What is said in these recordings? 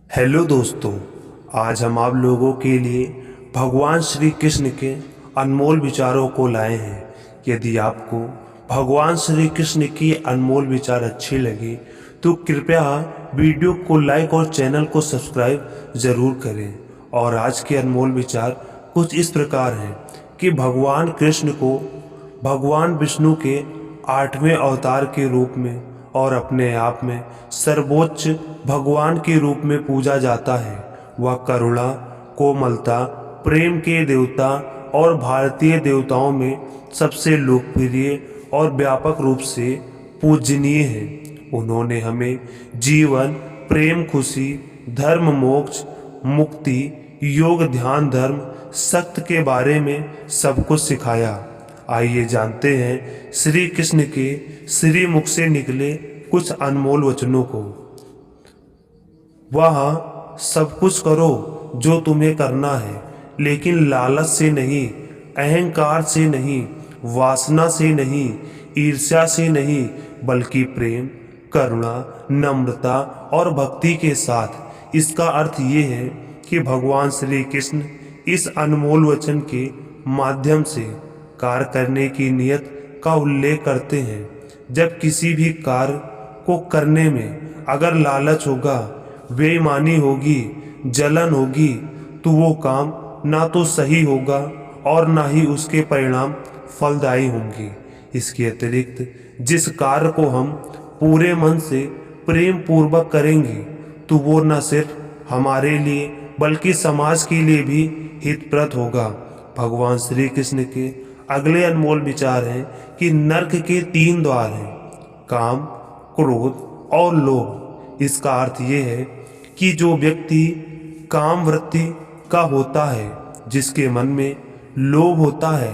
Hello दोस्तों, आज हम आप लोगों के लिए भगवान श्री कृष्ण के अनमोल विचारों को लाए हैं। यदि आपको भगवान श्री कृष्ण की अनमोल विचार अच्छे लगे तो कृपया वीडियो को लाइक और चैनल को सब्सक्राइब ज़रूर करें। और आज के अनमोल विचार कुछ इस प्रकार हैं कि भगवान कृष्ण को भगवान विष्णु के 8वें अवतार के रूप में और अपने आप में सर्वोच्च भगवान के रूप में पूजा जाता है। वह करुणा, कोमलता, प्रेम के देवता और भारतीय देवताओं में सबसे लोकप्रिय और व्यापक रूप से पूजनीय हैं। उन्होंने हमें जीवन, प्रेम, खुशी, धर्म, मोक्ष, मुक्ति, योग, ध्यान, धर्म, सत्य के बारे में सब कुछ सिखाया। आइए जानते हैं श्री कृष्ण के श्री मुख से निकले कुछ अनमोल वचनों को। वह सब कुछ करो जो तुम्हें करना है, लेकिन लालच से नहीं, अहंकार से नहीं, वासना से नहीं, ईर्ष्या से नहीं, बल्कि प्रेम, करुणा, नम्रता और भक्ति के साथ। इसका अर्थ ये है कि भगवान श्री कृष्ण इस अनमोल वचन के माध्यम से कार्य करने की नियत का उल्लेख करते हैं। जब किसी भी कार्य को करने में अगर लालच होगा, बेईमानी होगी, जलन होगी, तो वो काम ना तो सही होगा और ना ही उसके परिणाम फलदायी होंगे। इसके अतिरिक्त जिस कार्य को हम पूरे मन से प्रेम पूर्वक करेंगे तो वो न सिर्फ हमारे लिए बल्कि समाज के लिए भी हितप्रद होगा। भगवान श्री कृष्ण के अगले अनमोल विचार हैं कि नरक के 3 द्वार हैं, काम, क्रोध और लोभ। इसका अर्थ ये है कि जो व्यक्ति काम वृत्ति का होता है, जिसके मन में लोभ होता है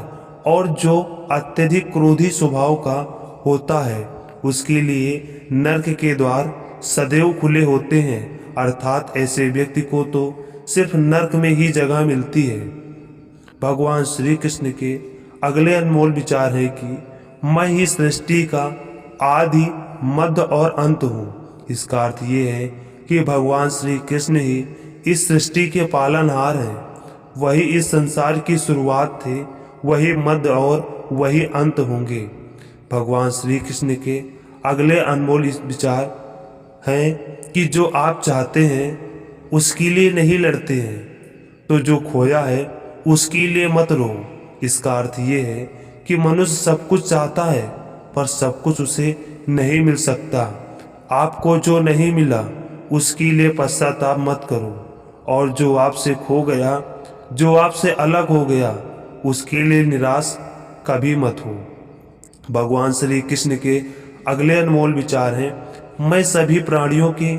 और जो अत्यधिक क्रोधी स्वभाव का होता है, उसके लिए नरक के द्वार सदैव खुले होते हैं। अर्थात ऐसे व्यक्ति को तो सिर्फ नरक में ही जगह मिलती है। भगवान श्री कृष्ण के अगले अनमोल विचार है कि मैं ही सृष्टि का आदि, मध्य और अंत हूँ। इसका अर्थ ये है कि भगवान श्री कृष्ण ही इस सृष्टि के पालनहार हैं। वही इस संसार की शुरुआत थे, वही मध्य और वही अंत होंगे। भगवान श्री कृष्ण के अगले अनमोल विचार हैं कि जो आप चाहते हैं उसके लिए नहीं लड़ते हैं, तो जो खोया है उसके लिए मत रो। इसका अर्थ ये है कि मनुष्य सब कुछ चाहता है पर सब कुछ उसे नहीं मिल सकता। आपको जो नहीं मिला उसके लिए पश्चाताप मत करो, और जो आपसे खो गया, जो आपसे अलग हो गया, उसके लिए निराश कभी मत हो। भगवान श्री कृष्ण के अगले अनमोल विचार हैं, मैं सभी प्राणियों के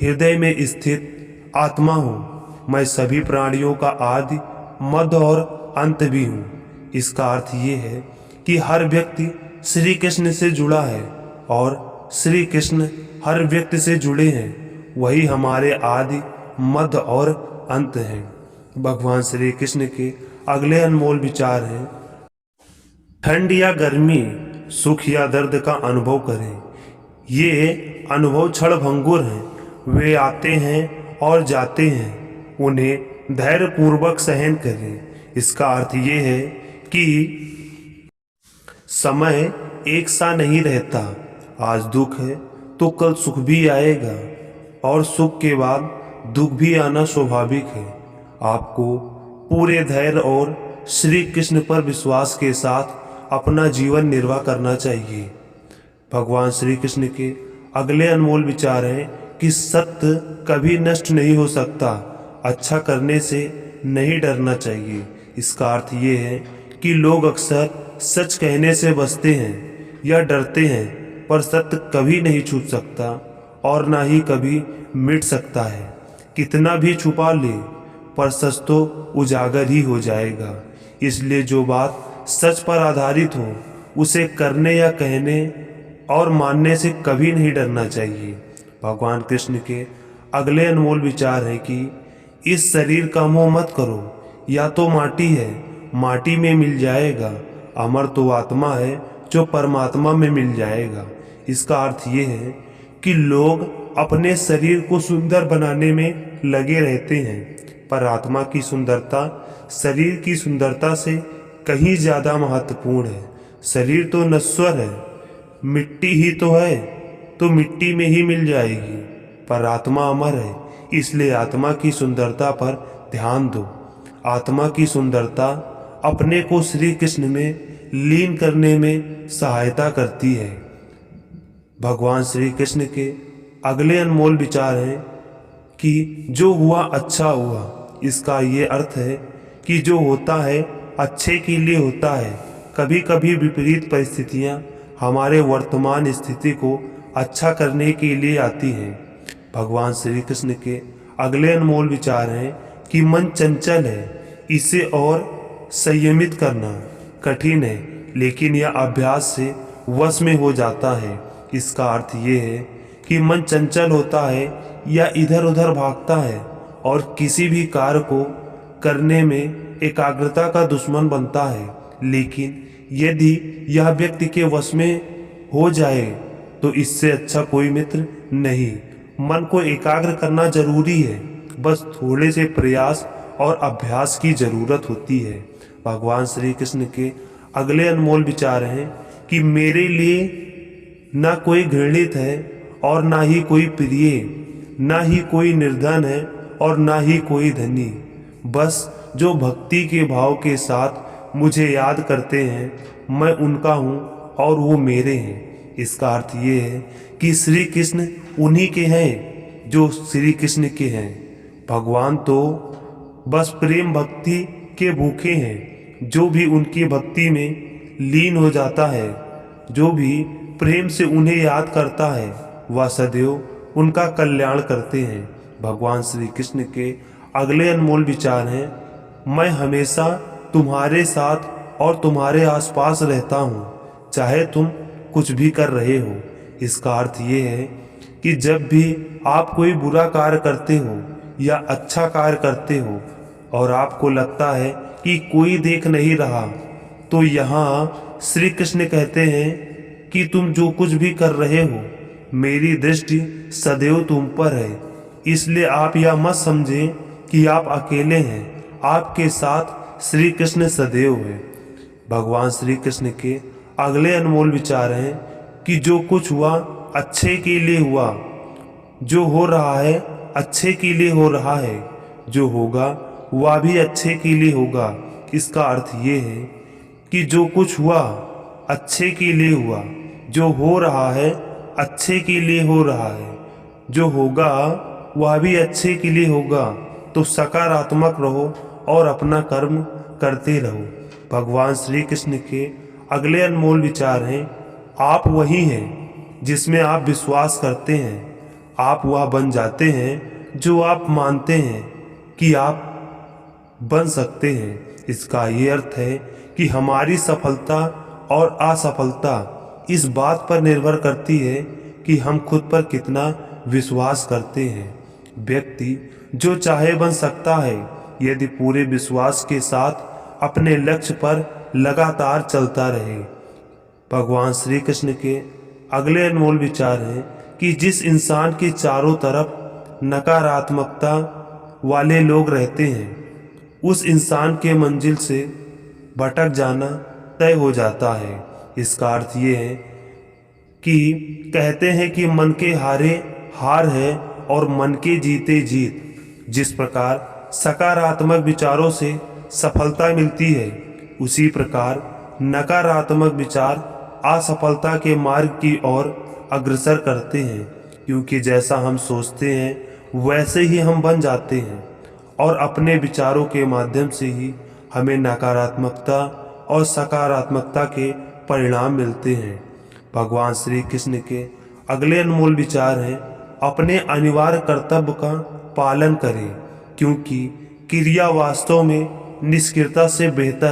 हृदय में स्थित आत्मा हूँ। मैं सभी प्राणियों का आदि, मध्य और अंत भी हूँ। इसका अर्थ ये है कि हर व्यक्ति श्री कृष्ण से जुड़ा है और श्री कृष्ण हर व्यक्ति से जुड़े हैं। वही हमारे आदि, मध्य और अंत हैं। भगवान श्री कृष्ण के अगले अनमोल विचार हैं, ठंड या गर्मी, सुख या दर्द का अनुभव करें। ये अनुभव क्षणभंगुर हैं। वे आते हैं और जाते हैं। उन्हें धैर्य पूर्वक सहन करें। इसका अर्थ ये है कि समय एक सा नहीं रहता। आज दुख है तो कल सुख भी आएगा, और सुख के बाद दुख भी आना स्वाभाविक है। आपको पूरे धैर्य और श्री कृष्ण पर विश्वास के साथ अपना जीवन निर्वाह करना चाहिए। भगवान श्री कृष्ण के अगले अनमोल विचार हैं कि सत्य कभी नष्ट नहीं हो सकता। अच्छा करने से नहीं डरना चाहिए। इसका अर्थ ये है कि लोग अक्सर सच कहने से बचते हैं या डरते हैं, पर सत्य कभी नहीं छुप सकता और ना ही कभी मिट सकता है। कितना भी छुपा ले, पर सच तो उजागर ही हो जाएगा। इसलिए जो बात सच पर आधारित हो, उसे करने या कहने और मानने से कभी नहीं डरना चाहिए। भगवान कृष्ण के अगले अनमोल विचार है कि इस शरीर का मोह मत करो। या तो माटी है, माटी में मिल जाएगा। अमर तो आत्मा है, जो परमात्मा में मिल जाएगा। इसका अर्थ ये है कि लोग अपने शरीर को सुंदर बनाने में लगे रहते हैं, पर आत्मा की सुंदरता शरीर की सुंदरता से कहीं ज़्यादा महत्वपूर्ण है। शरीर तो नश्वर है, मिट्टी ही तो है, तो मिट्टी में ही मिल जाएगी, पर आत्मा अमर है। इसलिए आत्मा की सुंदरता पर ध्यान दो। आत्मा की सुंदरता अपने को श्री कृष्ण में लीन करने में सहायता करती है। भगवान श्री कृष्ण के अगले अनमोल विचार हैं कि जो हुआ अच्छा हुआ। इसका ये अर्थ है कि जो होता है अच्छे के लिए होता है। कभी कभी विपरीत परिस्थितियाँ हमारे वर्तमान स्थिति को अच्छा करने के लिए आती हैं। भगवान श्री कृष्ण के अगले अनमोल विचार हैं कि मन चंचल है, इसे और संयमित करना कठिन है, लेकिन यह अभ्यास से वश में हो जाता है। इसका अर्थ ये है कि मन चंचल होता है या इधर उधर भागता है और किसी भी कार्य को करने में एकाग्रता का दुश्मन बनता है। लेकिन यदि यह व्यक्ति के वश में हो जाए तो इससे अच्छा कोई मित्र नहीं। मन को एकाग्र करना जरूरी है, बस थोड़े से प्रयास और अभ्यास की जरूरत होती है। भगवान श्री कृष्ण के अगले अनमोल विचार हैं कि मेरे लिए ना कोई घृणित है और ना ही कोई प्रिय, ना ही कोई निर्धन है और ना ही कोई धनी। बस जो भक्ति के भाव के साथ मुझे याद करते हैं, मैं उनका हूँ और वो मेरे हैं। इसका अर्थ ये है कि श्री कृष्ण उन्हीं के हैं जो श्री कृष्ण के हैं। भगवान तो बस प्रेम भक्ति के भूखे हैं। जो भी उनकी भक्ति में लीन हो जाता है, जो भी प्रेम से उन्हें याद करता है, वह सदैव उनका कल्याण करते हैं। भगवान श्री कृष्ण के अगले अनमोल विचार हैं, मैं हमेशा तुम्हारे साथ और तुम्हारे आसपास रहता हूँ, चाहे तुम कुछ भी कर रहे हो। इसका अर्थ ये है कि जब भी आप कोई बुरा कार्य करते हो या अच्छा कार्य करते हो और आपको लगता है कि कोई देख नहीं रहा, तो यहाँ श्री कृष्ण कहते हैं कि तुम जो कुछ भी कर रहे हो, मेरी दृष्टि सदैव तुम पर है। इसलिए आप यह मत समझें कि आप अकेले हैं, आपके साथ श्री कृष्ण सदैव है। भगवान श्री कृष्ण के अगले अनमोल विचार हैं कि जो कुछ हुआ अच्छे के लिए हुआ, जो हो रहा है अच्छे के लिए हो रहा है, जो होगा वह भी अच्छे के लिए होगा। इसका अर्थ ये है कि जो कुछ हुआ अच्छे के लिए हुआ, जो हो रहा है अच्छे के लिए हो रहा है, जो होगा वह भी अच्छे के लिए होगा। तो सकारात्मक रहो और अपना कर्म करते रहो। भगवान श्री कृष्ण के अगले अनमोल विचार हैं, आप वही हैं जिसमें आप विश्वास करते हैं। आप वह बन जाते हैं जो आप मानते हैं कि आप बन सकते हैं। इसका ये अर्थ है कि हमारी सफलता और असफलता इस बात पर निर्भर करती है कि हम खुद पर कितना विश्वास करते हैं। व्यक्ति जो चाहे बन सकता है यदि पूरे विश्वास के साथ अपने लक्ष्य पर लगातार चलता रहे। भगवान श्री कृष्ण के अगले अनमोल विचार हैं कि जिस इंसान के चारों तरफ नकारात्मकता वाले लोग रहते हैं, उस इंसान के मंजिल से भटक जाना तय हो जाता है। इसका अर्थ ये है कि कहते हैं कि मन के हारे हार है और मन के जीते जीत। जिस प्रकार सकारात्मक विचारों से सफलता मिलती है, उसी प्रकार नकारात्मक विचार असफलता के मार्ग की ओर अग्रसर करते हैं, क्योंकि जैसा हम सोचते हैं वैसे ही हम बन जाते हैं और अपने विचारों के माध्यम से ही हमें नकारात्मकता और सकारात्मकता के परिणाम मिलते हैं। भगवान श्री कृष्ण के अगले अनमोल विचार हैं, अपने अनिवार्य कर्तव्य का पालन करें, क्योंकि क्रिया वास्तव में निष्क्रियता से बेहतर